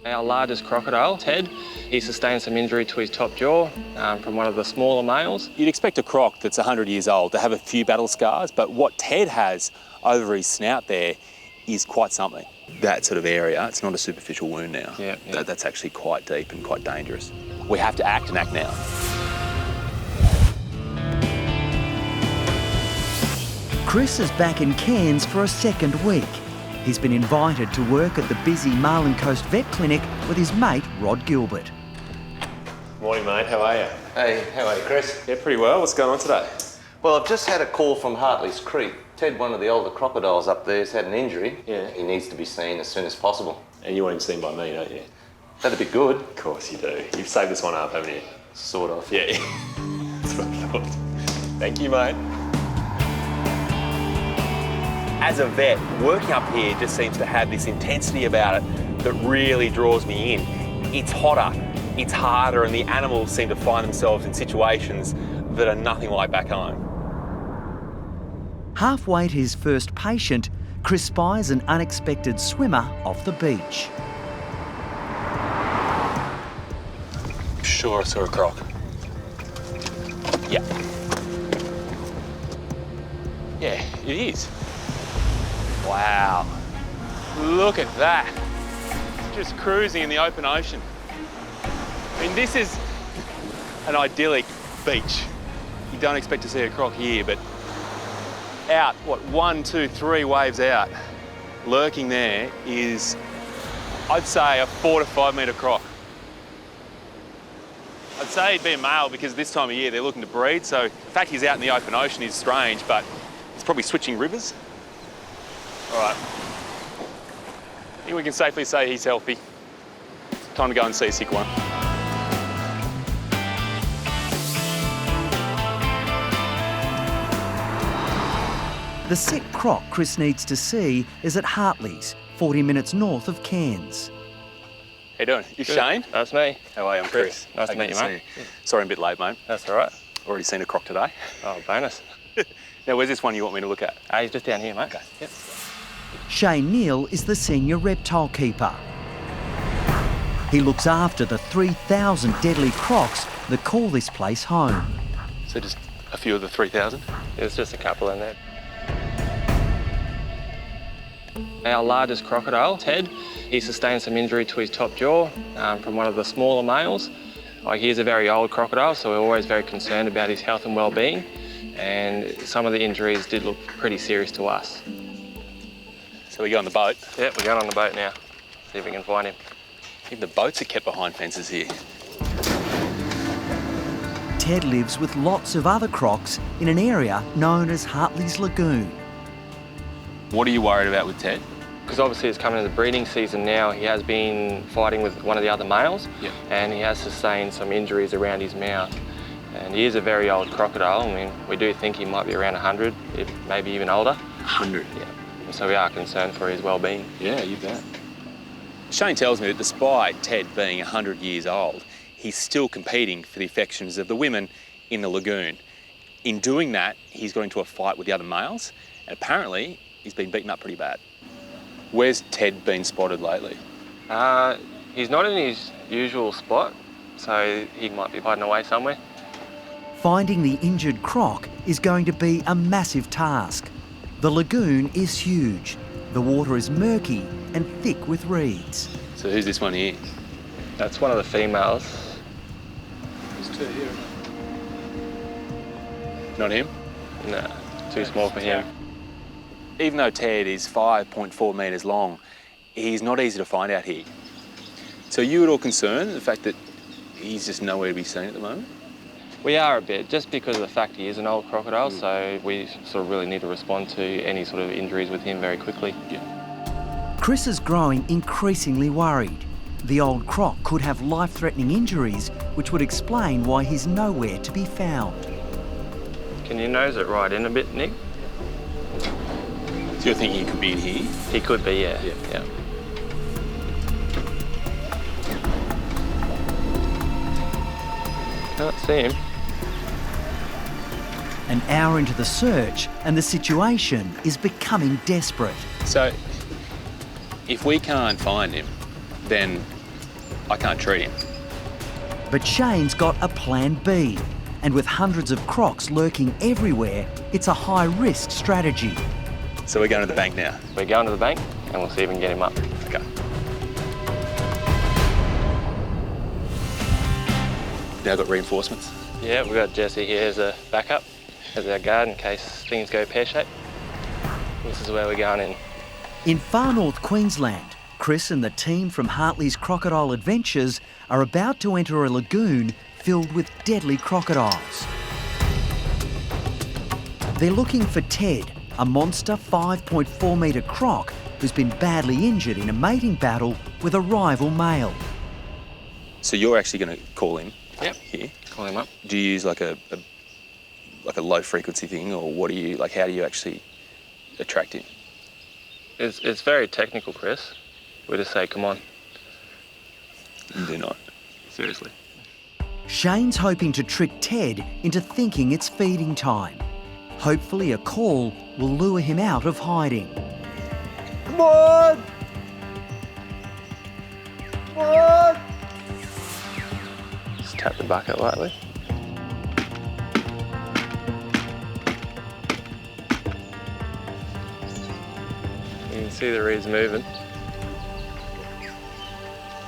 Our largest crocodile, Ted, he sustained some injury to his top jaw from one of the smaller males. You'd expect a croc that's 100 years old to have a few battle scars, but what Ted has over his snout there is quite something. That sort of area, it's not a superficial wound now. Yeah. That's actually quite deep and quite dangerous. We have to act and act now. Chris is back in Cairns for a second week. He's been invited to work at the busy Marlin Coast Vet Clinic with his mate, Rod Gilbert. Morning, mate. How are you? Hey, how are you, Chris? Yeah, pretty well. What's going on today? Well, I've just had a call from Hartley's Creek. Ted, one of the older crocodiles up there, has had an injury. Yeah. He needs to be seen as soon as possible. And you want him seen by me, don't you? That'd be good. Of course you do. You've saved this one up, haven't you? Sort of. Yeah. That's what I thought. Thank you, mate. As a vet, working up here just seems to have this intensity about it that really draws me in. It's hotter, it's harder, and the animals seem to find themselves in situations that are nothing like back home. Halfway to his first patient, Chris spies an unexpected swimmer off the beach. Sure, I saw a croc. Yeah. Yeah, it is. Wow. Look at that. Just cruising in the open ocean. I mean, this is an idyllic beach. You don't expect to see a croc here, but out, what, 1, 2, 3 waves out, lurking there is, I'd say, a 4 to 5 metre croc. I'd say he'd be a male because this time of year they're looking to breed, so the fact he's out in the open ocean is strange, but he's probably switching rivers. All right. I think we can safely say he's healthy. Time to go and see a sick one. The sick croc Chris needs to see is at Hartley's, 40 minutes north of Cairns. How you doing? You Shane? That's me. How are you? I'm Chris. Nice to meet you, mate. Sorry I'm a bit late, mate. That's all right. Already seen a croc today. Oh, bonus. Now, where's this one you want me to look at? He's just down here, mate. Okay. Yep. Shane Neal is the senior reptile keeper. He looks after the 3,000 deadly crocs that call this place home. So just a few of the 3,000? There's just a couple in there. Our largest crocodile, Ted, he sustained some injury to his top jaw from one of the smaller males. Like, he is a very old crocodile, so we're always very concerned about his health and well-being. And some of the injuries did look pretty serious to us. So we go on the boat? Yep, we're going on the boat now. See if we can find him. Even the boats are kept behind fences here. Ted lives with lots of other crocs in an area known as Hartley's Lagoon. What are you worried about with Ted? Because obviously it's coming to the breeding season now, he has been fighting with one of the other males, and he has sustained some injuries around his mouth. And he is a very old crocodile. I mean, we do think he might be around 100, maybe even older. 100? Yeah. So we are concerned for his well-being. Yeah, you bet. Shane tells me that despite Ted being 100 years old, he's still competing for the affections of the women in the lagoon. In doing that, he's got into a fight with the other males, and apparently he's been beaten up pretty bad. Where's Ted been spotted lately? He's not in his usual spot, so he might be hiding away somewhere. Finding the injured croc is going to be a massive task. The lagoon is huge. The water is murky and thick with reeds. So who's this one here? That's one of the females. There's two here. Not him? No, too small for him. Even though Ted is 5.4 metres long, he's not easy to find out here. So are you at all concerned, the fact that he's just nowhere to be seen at the moment? We are a bit, just because of the fact he is an old crocodile, so we sort of really need to respond to any sort of injuries with him very quickly. Yeah. Chris is growing increasingly worried. The old croc could have life-threatening injuries, which would explain why he's nowhere to be found. Can you nose it right in a bit, Nick? So you're thinking he could be in here? He could be, yeah. Can't see him. An hour into the search, and the situation is becoming desperate. So, if we can't find him, then I can't treat him. But Shane's got a plan B. And with hundreds of crocs lurking everywhere, it's a high-risk strategy. So we're going to the bank now. We're going to the bank and we'll see if we can get him up. Okay. Now got reinforcements. Yeah, we've got Jesse here as a backup, as our guard in case things go pear-shaped. This is where we're going in. In far north Queensland, Chris and the team from Hartley's Crocodile Adventures are about to enter a lagoon filled with deadly crocodiles. They're looking for Ted, a monster 5.4 metre croc who's been badly injured in a mating battle with a rival male. So you're actually going to call him? Yep. Here. Call him up. Do you use like a low frequency thing, or what do you, like, how do you actually attract him? It's very technical, Chris. We just say, come on. You do not. Seriously. Shane's hoping to trick Ted into thinking it's feeding time. Hopefully a call will lure him out of hiding. Come on! Come on! Just tap the bucket lightly. You can see the reeds moving.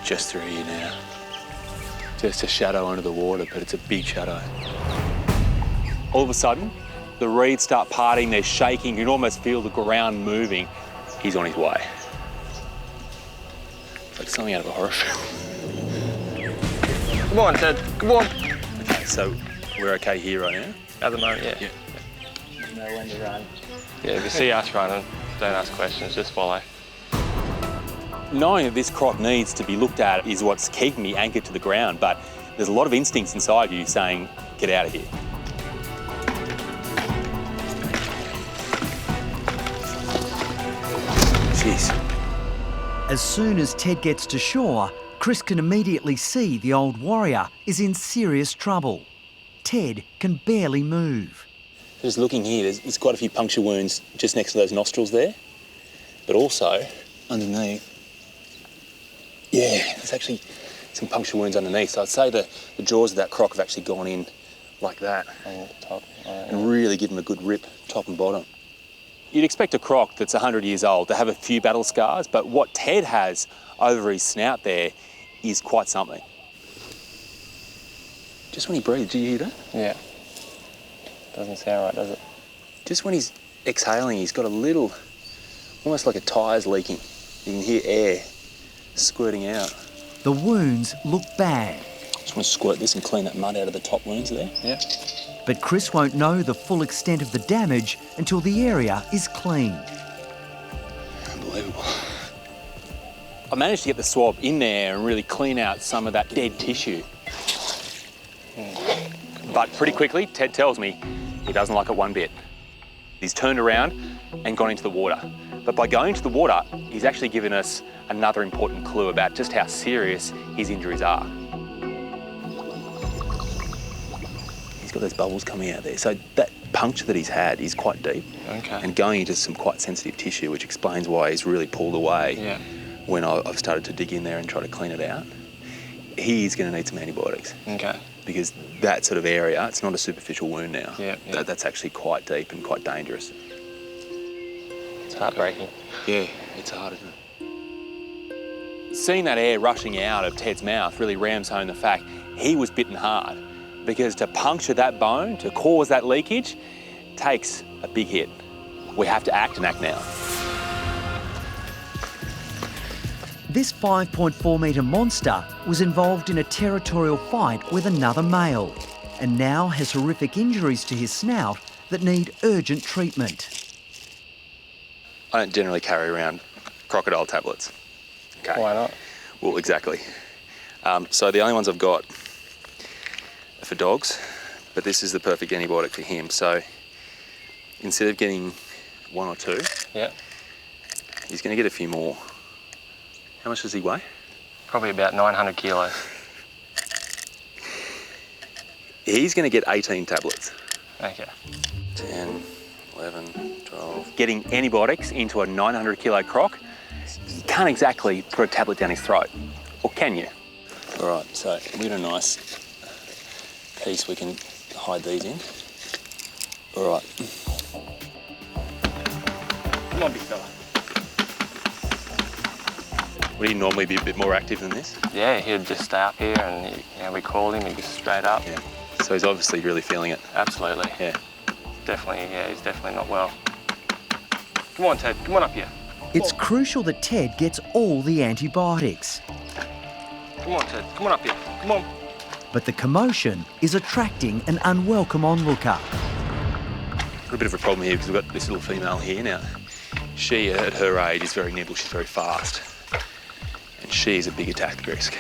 Just through you now. Just a shadow under the water, but it's a big shadow. All of a sudden, the reeds start parting, they're shaking, you can almost feel the ground moving. He's on his way. It's like something out of a horror film. Come on, Ted, come on. Okay, so we're okay here right now? At the moment, yeah. Know when to run. Yeah, if you see us running, don't ask questions, just follow. Knowing that this croc needs to be looked at is what's keeping me anchored to the ground, but there's a lot of instincts inside you saying, get out of here. Jeez. As soon as Ted gets to shore, Chris can immediately see the old warrior is in serious trouble. Ted can barely move. Just looking here, there's quite a few puncture wounds just next to those nostrils there, but also underneath. Yeah, there's actually some puncture wounds underneath. So I'd say the jaws of that croc have actually gone in like that and really give him a good rip, top and bottom. You'd expect a croc that's 100 years old to have a few battle scars, but what Ted has over his snout there is quite something. Just when he breathes, do you hear that? Yeah. Doesn't sound right, does it? Just when he's exhaling, he's got a little, almost like a tyre's leaking. You can hear air squirting out. The wounds look bad. Just want to squirt this and clean that mud out of the top wounds there. Yeah. But Chris won't know the full extent of the damage until the area is cleaned. Unbelievable. I managed to get the swab in there and really clean out some of that dead tissue. But pretty quickly, Ted tells me he doesn't like it one bit. He's turned around and gone into the water. But by going into the water, he's actually given us another important clue about just how serious his injuries are. He's got those bubbles coming out there. So that puncture that he's had is quite deep. Okay. And going into some quite sensitive tissue, which explains why he's really pulled away when I've started to dig in there and try to clean it out. He's going to need some antibiotics. Okay. Because that sort of area, it's not a superficial wound now. Yeah. That's actually quite deep and quite dangerous. It's heartbreaking. Yeah, it's hard, isn't it? Seeing that air rushing out of Ted's mouth really rams home the fact he was bitten hard, because to puncture that bone, to cause that leakage, takes a big hit. We have to act and act now. This 5.4 metre monster was involved in a territorial fight with another male and now has horrific injuries to his snout that need urgent treatment. I don't generally carry around crocodile tablets. Okay. Why not? Well, exactly. So the only ones I've got are for dogs, but this is the perfect antibiotic for him. So instead of getting one or two, he's going to get a few more. How much does he weigh? Probably about 900 kilos. He's going to get 18 tablets. Okay. 10, 11, 12. Getting antibiotics into a 900 kilo croc, you can't exactly put a tablet down his throat. Or can you? All right, so we got a nice piece we can hide these in. All right. Come on, big fella. Would he normally be a bit more active than this? Yeah, he'd just stay up here and we called him, he'd just straight up. Yeah. So he's obviously really feeling it. Absolutely. Yeah. Definitely, yeah, he's definitely not well. Come on, Ted, come on up here. It's crucial that Ted gets all the antibiotics. Come on, Ted, come on up here, come on. But the commotion is attracting an unwelcome onlooker. Got a bit of a problem here because we've got this little female here now. She, at her age, is very nimble, she's very fast. And she's a big attack risk.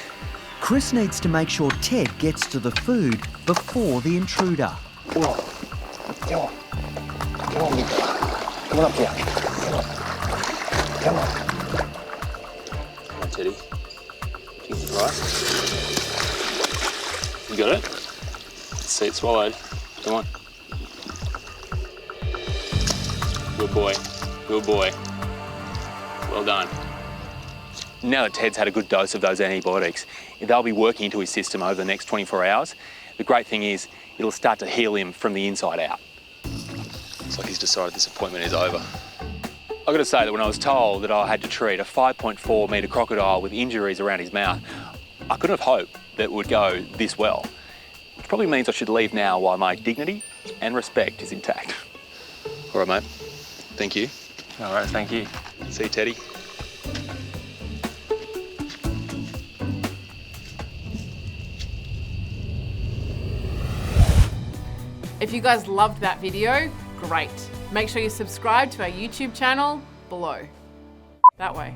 Chris needs to make sure Ted gets to the food before the intruder. Come on, come on. Come on, big fella. Come on up here. Come on. Come on. Come on, Teddy. Keep it right. You got it? Let's see it swallowed. Come on. Good boy. Good boy. Well done. Now that Ted's had a good dose of those antibiotics, they'll be working into his system over the next 24 hours. The great thing is, it'll start to heal him from the inside out. Looks like he's decided this appointment is over. I've got to say that when I was told that I had to treat a 5.4 metre crocodile with injuries around his mouth, I couldn't have hoped that it would go this well. Which probably means I should leave now while my dignity and respect is intact. All right, mate. Thank you. All right, thank you. See you, Teddy. If you guys loved that video, great. Make sure you subscribe to our YouTube channel below. That way.